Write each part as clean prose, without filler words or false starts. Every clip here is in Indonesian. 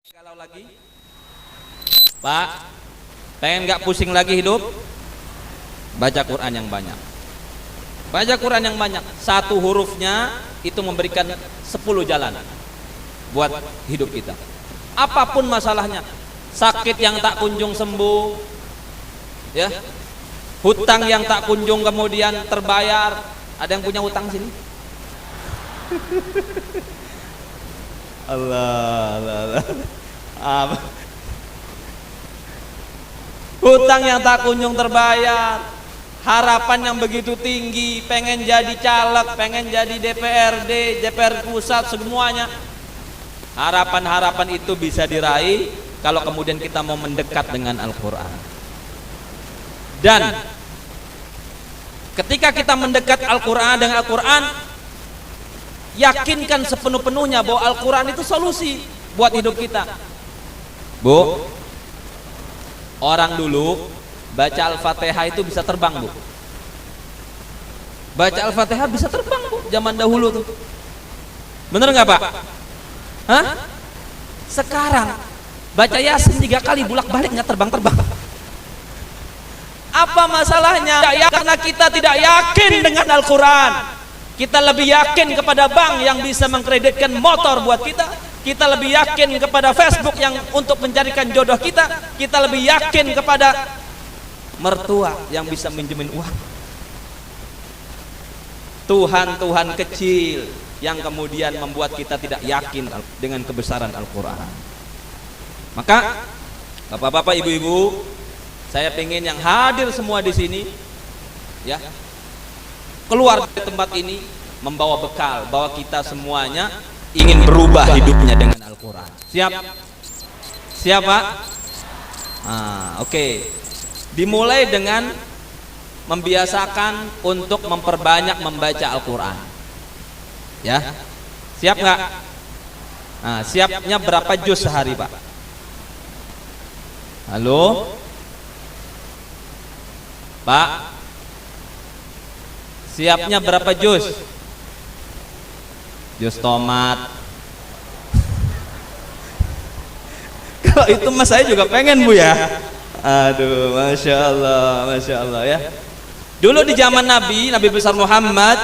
Kalau lagi, Pak, pengen nggak pusing lagi hidup? Baca Quran yang banyak. Baca Quran yang banyak. Satu hurufnya itu memberikan 10 jalan buat hidup kita. Apapun masalahnya, sakit yang tak kunjung sembuh, ya, hutang yang tak kunjung kemudian terbayar. Ada yang punya hutang sini? Allah. Hutang yang tak kunjung terbayar, harapan yang begitu tinggi, pengen jadi caleg, pengen jadi DPRD, DPR pusat, semuanya. Harapan-harapan itu bisa diraih kalau kemudian kita mau mendekat dengan Al-Quran. Dan ketika kita mendekat Al-Quran dengan Al-Quran, yakinkan sepenuh-penuhnya bahwa Al-Quran itu solusi buat hidup kita. Bu, orang dulu baca Al-Fatihah itu bisa terbang, Bu. Baca Al-Fatihah bisa terbang, Bu, zaman dahulu tuh. Bener nggak, Pak? Hah? Sekarang baca Yasin 3 kali bolak-balik nggak terbang-terbang. Apa masalahnya? Ya, karena kita tidak yakin dengan Al-Quran. Kita lebih yakin kepada bank yang bisa mengkreditkan motor buat kita. Kita lebih yakin kepada Facebook yang untuk mencarikan jodoh kita. Kita lebih yakin kepada mertua yang bisa minjemin uang. Tuhan-Tuhan kecil yang kemudian membuat kita tidak yakin dengan kebesaran Al-Quran. Maka bapak-bapak, ibu-ibu, saya ingin yang hadir semua di sini, ya, keluar dari tempat ini membawa bekal bahwa kita semuanya ingin berubah hidupnya dengan Al-Quran. Siap? Siap, Pak? Oke. Dimulai dengan membiasakan untuk memperbanyak membaca Al-Quran. Ya, siap nggak? Siapnya berapa juz sehari, Pak? Halo, Pak? Siapnya berapa juz? Jus tomat. Kalau itu mas saya juga pengen, Bu, ya. Aduh, masya Allah ya. Dulu di zaman Nabi besar Muhammad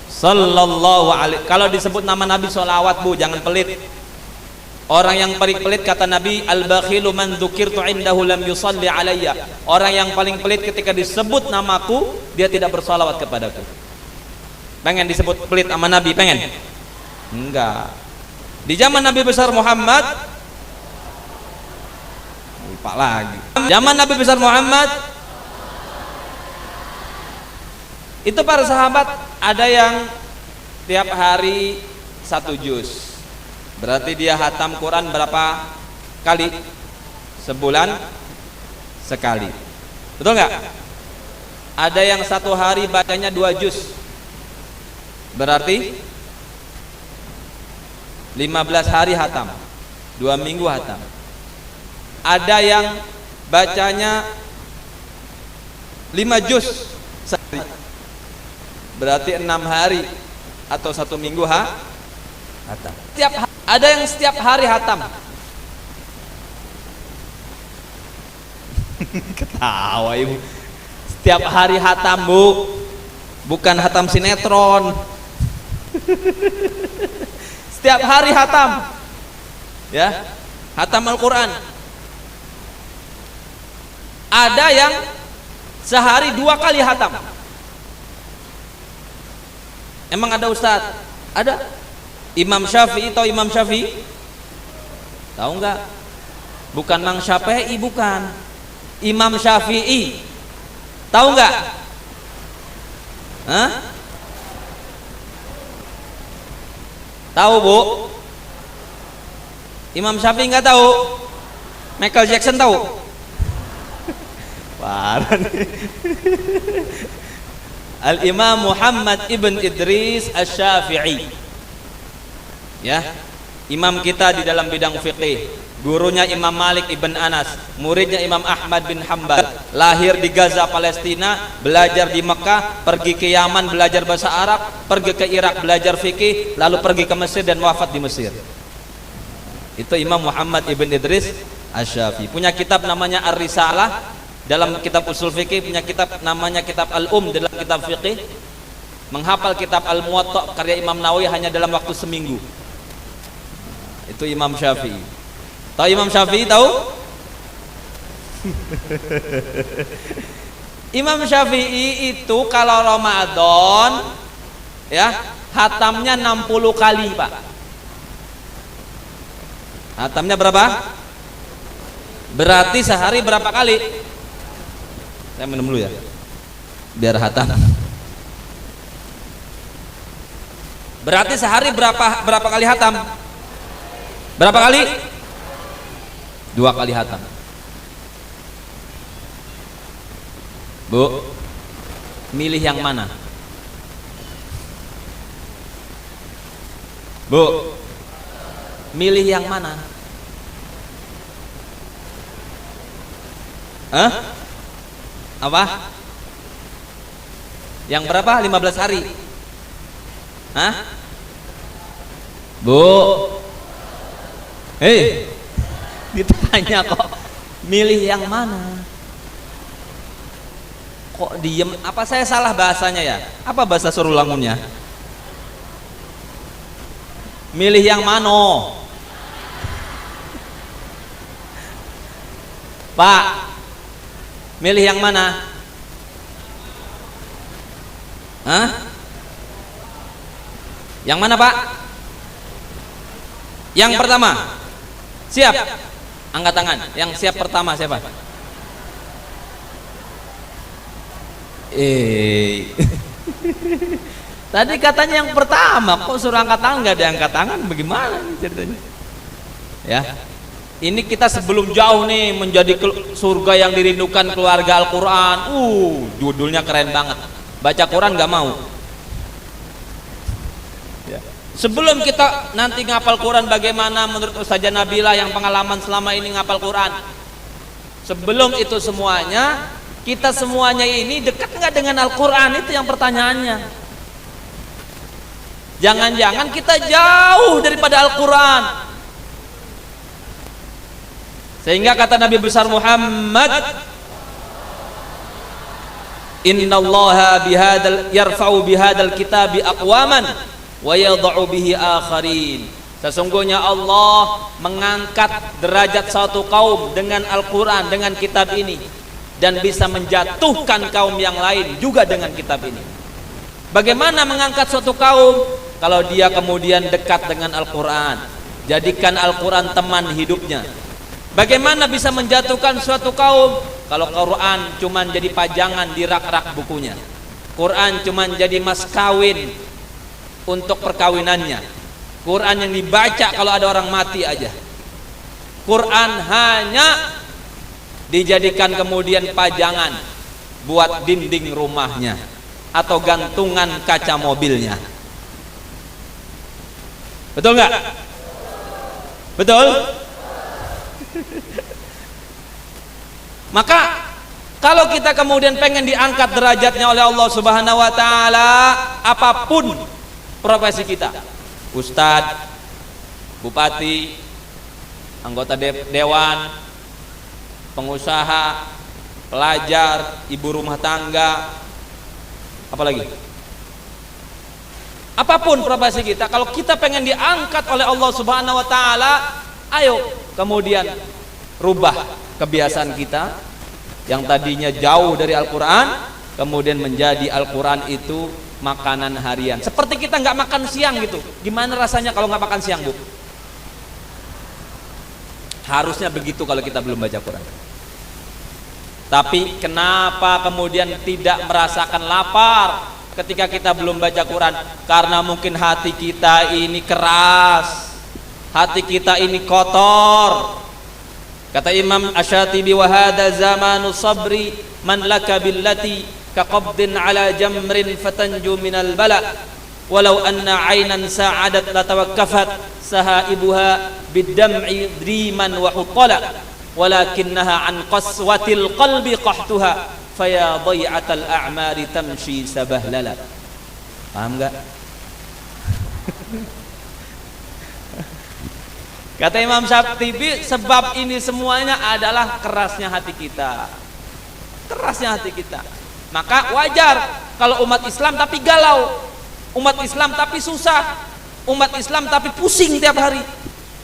Sallallahu alaihi, kalau disebut nama Nabi sholawat, Bu, jangan pelit. Orang yang pelit kata Nabi, al-bakhilu man dzukirtu indahu lam yusalli alayya. Orang yang paling pelit ketika disebut namaku, dia tidak bersalawat kepadaku. Pengen disebut pelit sama Nabi? Pengen? Enggak. Di zaman Nabi besar Muhammad, lupa lagi. Zaman Nabi besar Muhammad, itu para sahabat ada yang tiap hari 1 juz. Berarti dia hatam Quran berapa kali? Sebulan sekali. Betul nggak? Ada yang 1 hari bacanya 2 juz. Berarti 15 hari hatam, 2 minggu hatam. Ada yang bacanya 5 juz sehari. Berarti 6 hari atau 1 minggu hatam. Ada yang setiap hari hatam. Ketawa ibu. Setiap hari hatam, Bu. Bukan hatam sinetron. Setiap hari hatam. Ya, hatam Al-Quran. Ada yang sehari 2 kali hatam. Emang ada Ustadz? Ada. Imam Syafi'i, tahu Imam Syafi'i? Tahu nggak? Bukan Mang Syafi'i, bukan. Imam Syafi'i. Tahu nggak? Hah? Tahu, Bu? Imam Syafi'i nggak tahu? Michael Jackson tahu? Parah nih. Al-Imam Muhammad ibn Idris Asy-Syafi'i, ya, imam kita di dalam bidang fikih. Gurunya Imam Malik ibn Anas, muridnya Imam Ahmad bin Hanbal. Lahir di Gaza, Palestina, belajar di Mekah, pergi ke Yaman belajar bahasa Arab, pergi ke Irak belajar fikih, lalu pergi ke Mesir dan wafat di Mesir. Itu Imam Muhammad ibn Idris Asy-Syafi'i. Punya kitab namanya Ar-Risalah dalam kitab usul fikih, punya kitab namanya kitab dalam kitab fikih. Menghafal kitab Al-Muwatta karya Imam Nawawi hanya dalam waktu seminggu. Itu Imam Syafi'i. Tahu Imam Syafi'i tahu? Imam Syafi'i itu kalau Ramadan ya, hatamnya 60 kali, Pak. Hatamnya berapa? Berarti sehari berapa kali? Saya minum dulu ya. Biar hatam. Berarti sehari berapa kali hatam? Berapa kali? 2 kali hatam. Bu, milih yang mana? Bu, milih yang mana? Hah? Apa? Yang berapa? 15 hari? Hah? Bu, hei, ditanya kok milih yang mana? Kok diem? Apa saya salah bahasanya ya? Apa bahasa Surulangunnya? Milih yang mana? Pak, milih yang mana? Hah? Yang mana, Pak? Yang pertama. Siap? Angkat tangan. Yang siap pertama siapa? Tadi katanya yang pertama, kok suruh angkat tangan, nggak ada angkat tangan, bagaimana ceritanya? Ya, ini kita sebelum jauh nih menjadi surga yang dirindukan keluarga Al-Quran. Judulnya keren banget. Baca Quran nggak mau. Ya. Sebelum kita nanti ngapal Quran, bagaimana menurut Ustazah Nabila yang pengalaman selama ini ngapal Quran? Sebelum itu semuanya, kita semuanya ini dekat nggak dengan Al-Quran? Itu yang pertanyaannya. Jangan-jangan kita jauh daripada Al-Quran. Sehingga kata Nabi besar Muhammad, innallaha yarfa'u bihadal kitabi aqwaman wa yadha'u bihi akharin. Sesungguhnya Allah mengangkat derajat satu kaum dengan Al-Quran, dengan kitab ini, dan bisa menjatuhkan kaum yang lain juga dengan kitab ini. Bagaimana mengangkat suatu kaum? Kalau dia kemudian dekat dengan Al-Quran, jadikan Al-Quran teman hidupnya. Bagaimana bisa menjatuhkan suatu kaum? Kalau Quran cuma jadi pajangan di rak-rak bukunya, Quran cuma jadi mas kawin untuk perkawinannya, Quran yang dibaca kalau ada orang mati aja, Quran hanya dijadikan kemudian pajangan buat dinding rumahnya atau gantungan kaca mobilnya. Betul nggak? Betul? Maka kalau kita kemudian pengen diangkat derajatnya oleh Allah Subhanahu wa taala, apapun profesi kita, ustadz, bupati, anggota dewan, pengusaha, pelajar, ibu rumah tangga, apalagi, apapun profesi kita, kalau kita pengen diangkat oleh Allah Subhanahu wa taala, ayo kemudian rubah kebiasaan kita yang tadinya jauh dari Al-Quran, kemudian menjadi Al-Quran itu makanan harian. Seperti kita nggak makan siang gitu. Gimana rasanya kalau nggak makan siang, Bu? Harusnya begitu kalau kita belum baca Quran. Tapi kenapa kemudian tidak merasakan lapar ketika kita belum baca Quran? Karena mungkin hati kita ini keras, hati kita ini kotor. Kata Imam Asy-Syatibi, wa hadza zamanu sabri man laka billati kaqabdin ala jamrin fatanju minal bala walau anna aynan sa'adat latawaqqafat sahaibuha biddam'i driman wa hutala walakinnaha an qaswatil qalbi qahtuha faya dhai'atal a'mari tamshi sabahlala. Paham enggak? Kata Imam Syatibi, sebab ini semuanya adalah kerasnya hati kita. Kerasnya hati kita. Maka wajar kalau umat Islam tapi galau, umat Islam tapi susah, umat Islam tapi pusing tiap hari.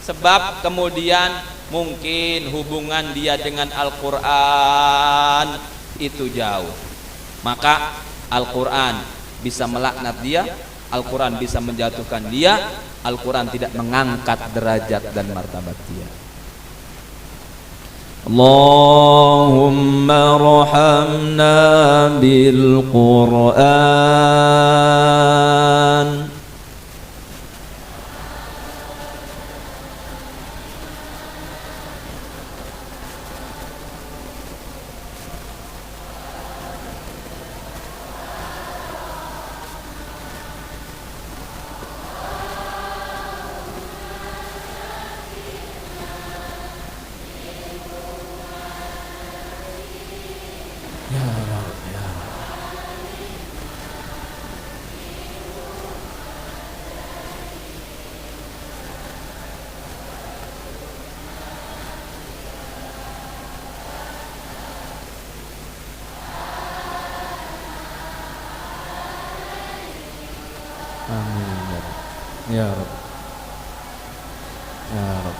Sebab kemudian mungkin hubungan dia dengan Al-Quran itu jauh. Maka Al-Quran bisa melaknat dia, Al-Quran bisa menjatuhkan dia, Al-Quran tidak mengangkat derajat dan martabat dia. Allahumma rahamna bil Quran. Amin ya Rabb. Ya Rabb.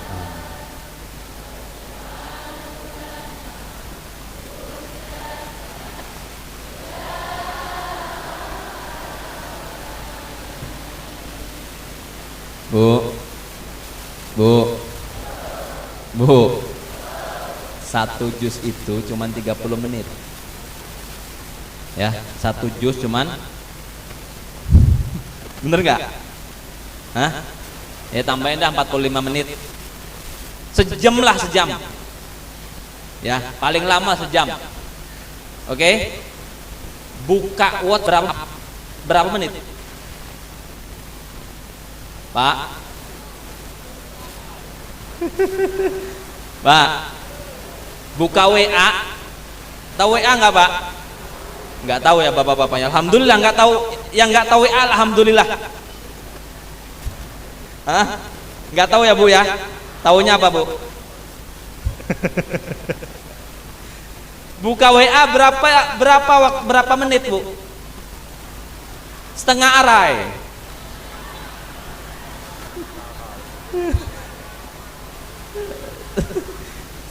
Bu, satu juz itu cuman 30 menit. Ya, satu juz cuman, bener gak? Hah? Ya tambahin dah 45 menit. Sejam lah, sejam. Ya, paling lama sejam. Oke? Buka Word berapa menit? Pak? Pak? Buka WA. Tahu WA nggak, Pak? Nggak tahu ya bapak-bapaknya. Alhamdulillah nggak tahu. Yang nggak tahu WA, alhamdulillah. Hah? Nggak tahu ya Bu ya? Taunya apa Bu? Buka WA berapa menit Bu? Setengah arai.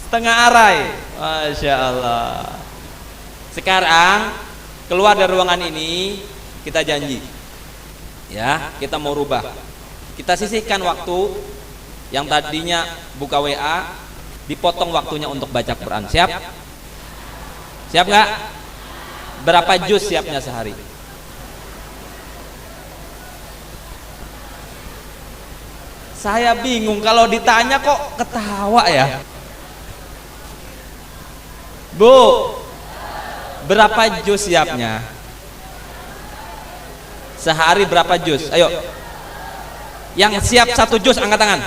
Setengah arai. Masya Allah. Sekarang keluar dari ruangan ini, kita janji, ya, kita mau rubah. Kita sisihkan waktu yang tadinya buka WA, dipotong waktunya untuk baca Quran. Siap? Siap nggak? Berapa juz siapnya sehari? Saya bingung kalau ditanya kok ketawa ya. Bu, berapa juz siapnya? Sehari berapa juz? Ayo. Yang siap satu juz angkat tangan.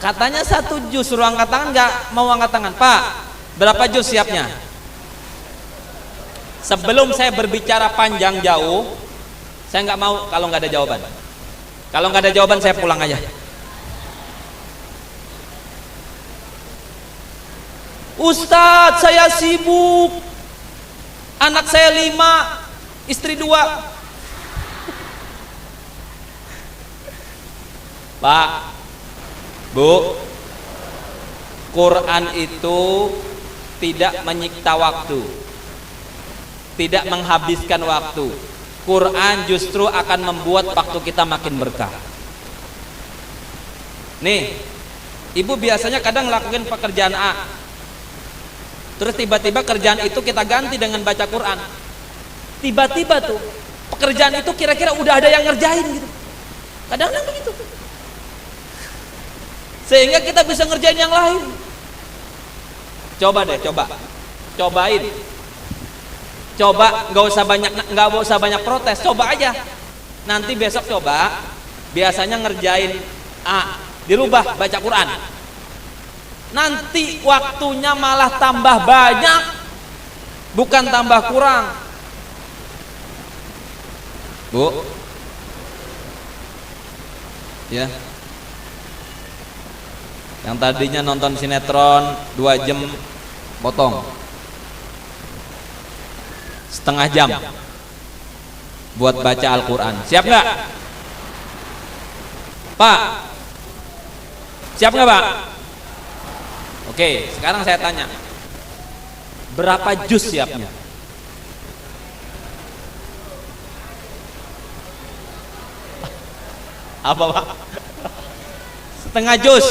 Katanya satu juz, suruh angkat tangan, nggak mau angkat tangan. Pak, berapa juz siapnya? Sebelum saya berbicara panjang jauh, saya nggak mau kalau nggak ada jawaban. Kalau nggak ada jawaban saya pulang aja. Ustadz, saya sibuk, anak saya 5, istri 2. Pak, Bu, Quran itu tidak menyikta waktu, tidak menghabiskan waktu. Quran justru akan membuat waktu kita makin berkah. Nih, ibu biasanya kadang lakukan pekerjaan A, terus tiba-tiba kerjaan itu kita ganti dengan baca Quran. Tiba-tiba tuh pekerjaan itu kira-kira udah ada yang ngerjain gitu. Kadang-kadang begitu. Sehingga kita bisa ngerjain yang lain. Coba deh, cobain. Coba, nggak usah banyak protes. Coba aja. Nanti besok coba. Biasanya ngerjain A, dirubah baca Quran. Nanti waktunya malah tambah banyak, bukan tambah kurang. Bu, Ya. Yang tadinya nonton sinetron 2 jam potong. Setengah jam buat baca Al-Quran. Siap nggak? Pak, siap nggak Pak? Oke, sekarang saya tanya, berapa juz siapnya? Apa Pak? Setengah juz.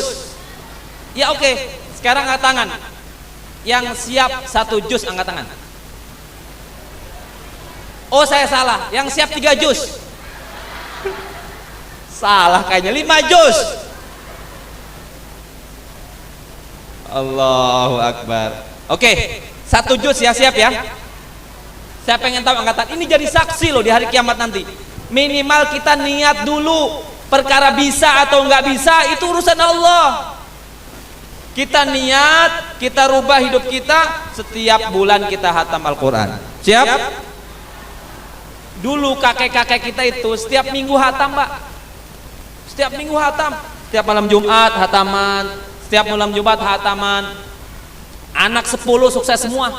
Ya oke, sekarang angkat tangan. Yang siap 1 juz angkat tangan. Oh saya salah, yang siap 3 juz. Salah kayaknya, 5 juz. Allahu Akbar. Oke, 1 juz ya, siap ya. Saya pengen tahu angkatan ini jadi saksi loh di hari kiamat nanti. Minimal kita niat dulu. Perkara bisa atau nggak bisa itu urusan Allah. Kita niat, kita rubah hidup kita. Setiap bulan kita hatam Al-Quran. Siap? Dulu kakek-kakek kita itu setiap minggu hatam Pak. Setiap minggu hatam. Setiap malam Jumat hataman. Setiap malam Jumat hataman. Anak 10 sukses semua.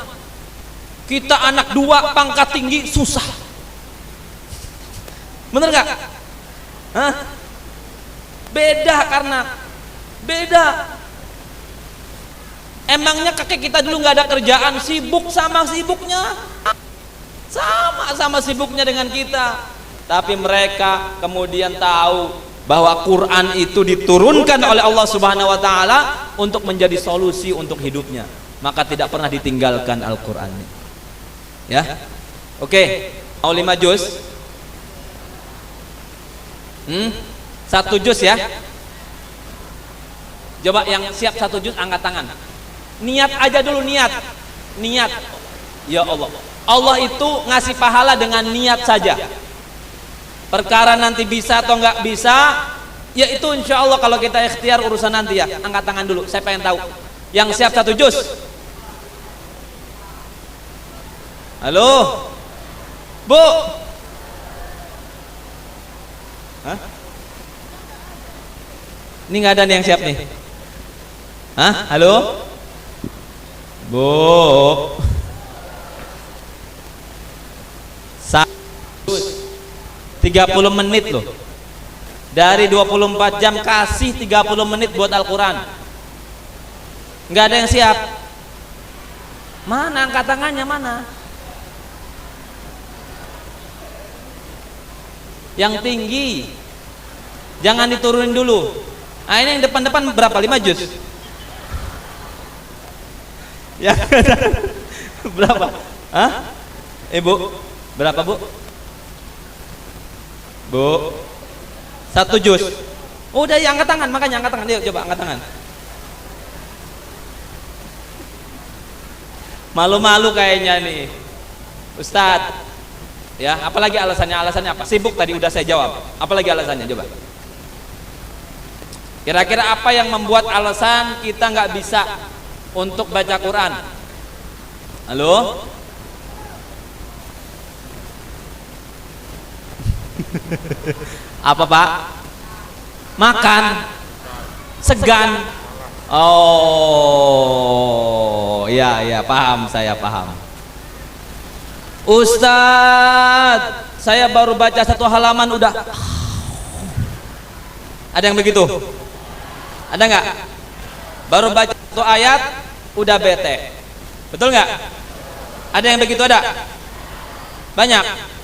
Kita anak 2 pangkat tinggi susah. Bener gak? Hah? Beda karena beda. Emangnya kakek kita dulu gak ada kerjaan, sibuk sama sibuknya, sama sibuknya dengan kita. Tapi mereka kemudian tahu bahwa Quran itu diturunkan oleh Allah Subhanahu wa taala untuk menjadi solusi untuk hidupnya. Maka tidak pernah ditinggalkan Al-Qur'an. Ya. Oke, mau 5 juz? 1 juz ya. Coba yang siap 1 juz angkat tangan. Niat aja dulu, niat. Ya Allah. Allah itu ngasih pahala dengan niat saja. Perkara nanti bisa atau nggak bisa, ya itu insya Allah kalau kita ikhtiar urusan nanti ya. Angkat tangan dulu, saya pengen tahu. Yang siap 1 juz. Halo, Bu. Hah? Ini nggak ada nih yang siap nih. Hah? Halo, Bu. 30 menit loh. Dari 24 jam kasih 30 menit buat Al-Quran. Nggak ada yang siap. Mana angkat tangannya, mana? Yang tinggi. Jangan diturunin dulu. Nah, ini yang depan-depan berapa? 5 juz? Ya. Berapa? Hah? Ibu, berapa Bu? Bu, 1 juz. Oh, udah ya, angkat tangan, makanya angkat tangan. Yuk coba angkat tangan. Malu-malu kayaknya nih Ustadz. Ya, apalagi alasannya? Alasannya apa? Sibuk tadi udah saya jawab. Apalagi alasannya coba? Kira-kira apa yang membuat alasan kita nggak bisa untuk baca Quran? Halo? Apa Pak? Makan, segan. Oh, ya, paham, saya paham. Ustadz, saya baru baca 1 halaman udah. Ada yang begitu? Ada nggak? Baru baca 1 ayat udah bete. Betul nggak? Ada yang begitu? Ada? Banyak.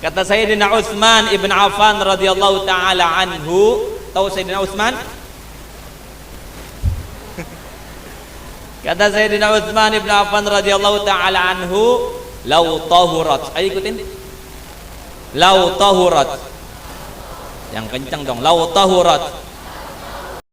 Kata Sayyidina Utsman ibn Affan radhiyallahu taala anhu, tahu Sayyidina Utsman? Kata Sayyidina Utsman ibn Affan radhiyallahu taala anhu, "Lau tahurat." Ayo ikutin. "Lau tahurat." Yang kencang dong. "Lau tahurat